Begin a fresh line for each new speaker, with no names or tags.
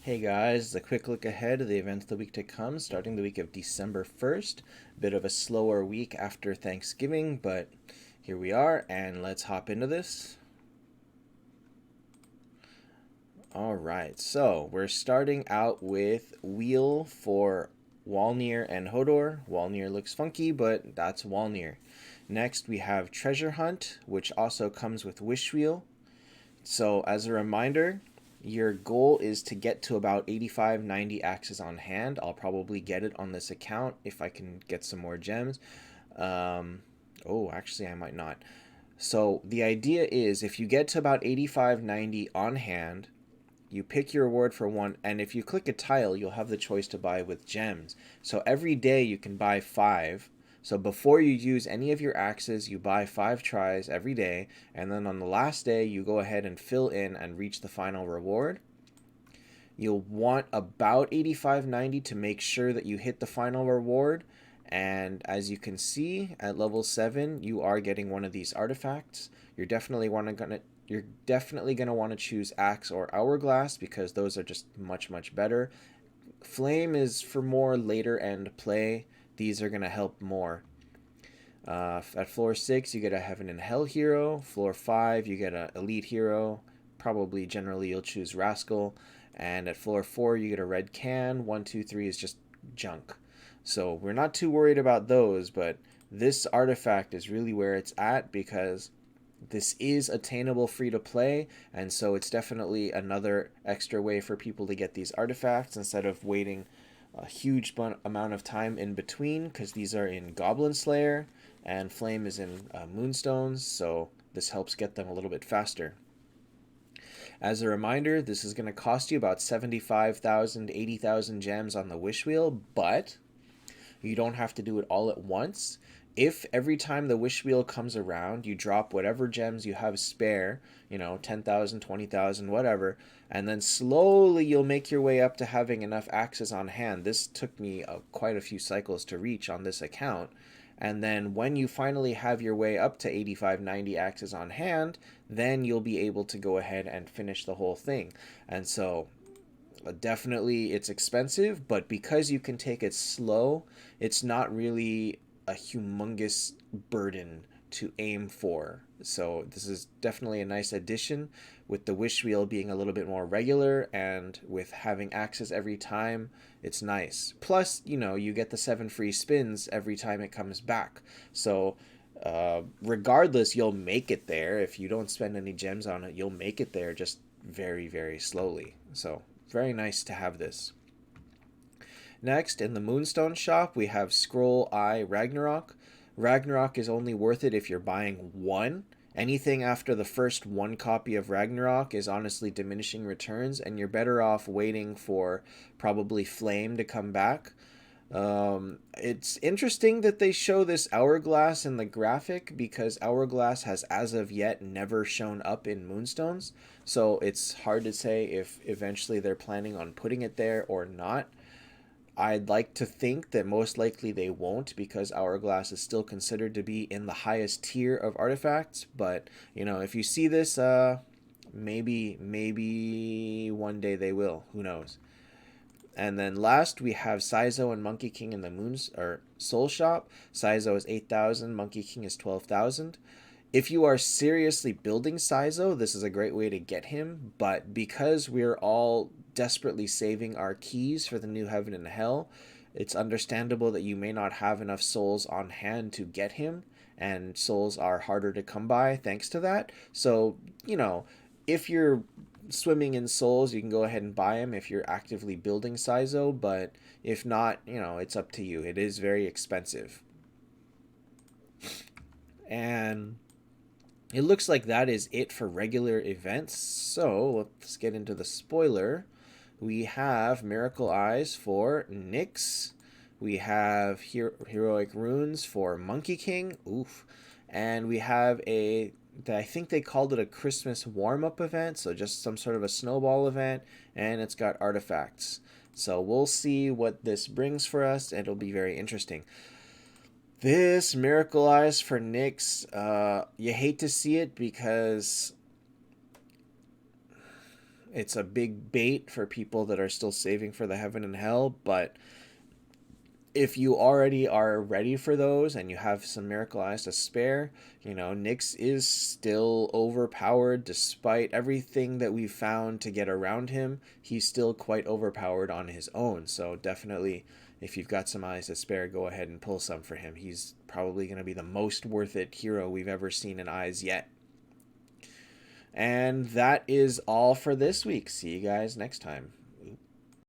Hey guys, a quick look ahead of the events of the week to come, starting the week of December 1st. Bit of a slower week after Thanksgiving, but here we are, and let's hop into this. Alright, so we're starting out with Wheel for Walnir and Hodor. Walnir looks funky, but that's Walnir. Next, we have Treasure Hunt, which also comes with Wish Wheel. So, as a reminder, your goal is to get to about 85, 90 axes on hand. I'll probably get it on this account if I can get some more gems. Um, actually, I might not. So, the idea is if you get to about 85, 90 on hand, you pick your reward for one, and if you click a tile, you'll have the choice to buy with gems. So every day you can buy 5. So before you use any of your axes, you buy 5 tries every day, and then on the last day, you go ahead and fill in and reach the final reward. You'll want about 85, 90 to make sure that you hit the final reward. And as you can see, at level 7, you are getting one of these artifacts. You're definitely gonna want to choose Axe or Hourglass because those are just much better. Flame is for more later end play. These are gonna help more. At floor 6, you get a Heaven and Hell hero. Floor 5, you get an Elite hero. Probably generally you'll choose Rascal. And at floor 4, you get a red can. 1, 2, 3 is just junk. So we're not too worried about those, but this artifact is really where it's at because this is attainable free to play, and so it's definitely another extra way for people to get these artifacts instead of waiting a huge amount of time in between, because these are in Goblin Slayer and Flame is in Moonstones, so this helps get them a little bit faster. As a reminder, this is going to cost you about 75,000, 80,000 gems on the wish wheel, but you don't have to do it all at once. If every time the wish wheel comes around, you drop whatever gems you have spare, 10,000, 20,000, whatever, and then slowly you'll make your way up to having enough axes on hand. This took me quite a few cycles to reach on this account. And then when you finally have your way up to 85, 90 axes on hand, then you'll be able to go ahead and finish the whole thing. And so definitely it's expensive, but because you can take it slow, it's not really a humongous burden to aim for. So this is definitely a nice addition, with the wish wheel being a little bit more regular and with having access every time. It's nice. Plus, you get the 7 free spins every time it comes back. So regardless, you'll make it there. If you don't spend any gems on it, you'll make it there, just very slowly. So very nice to have this. Next, in the Moonstone shop, we have Scroll Eye Ragnarok. Ragnarok is only worth it if you're buying one. Anything after the first one copy of Ragnarok is honestly diminishing returns, and you're better off waiting for probably Flame to come back. It's interesting that they show this Hourglass in the graphic because Hourglass has as of yet never shown up in Moonstones, so it's hard to say if eventually they're planning on putting it there or not. I'd like to think that most likely they won't because Hourglass is still considered to be in the highest tier of artifacts, but if you see this, maybe one day they will, who knows. And then last, we have Saizo and Monkey King in the Soul Shop. Saizo is 8,000, Monkey King is 12,000. If you are seriously building Saizo, this is a great way to get him, but because we're all desperately saving our keys for the new Heaven and Hell, it's understandable that you may not have enough souls on hand to get him, and souls are harder to come by thanks to that. So, if you're swimming in souls, you can go ahead and buy him if you're actively building Saizo, but if not, it's up to you. It is very expensive. And it looks like that is it for regular events. So let's get into the spoiler. We have Miracle Eyes for Nyx. We have Heroic Runes for Monkey King. Oof. And we have I think they called it a Christmas warm-up event, so just some sort of a snowball event, and it's got artifacts. So we'll see what this brings for us, and it'll be very interesting. This Miracle Eyes for Nyx, you hate to see it because It's a big bait for people that are still saving for the heaven and hell, but if you already are ready for those and you have some miracle eyes to spare, Nyx is still overpowered despite everything that we've found to get around him. He's still quite overpowered on his own. So definitely, if you've got some eyes to spare, go ahead and pull some for him. He's probably going to be the most worth it hero we've ever seen in eyes yet. And that is all for this week. See you guys next time.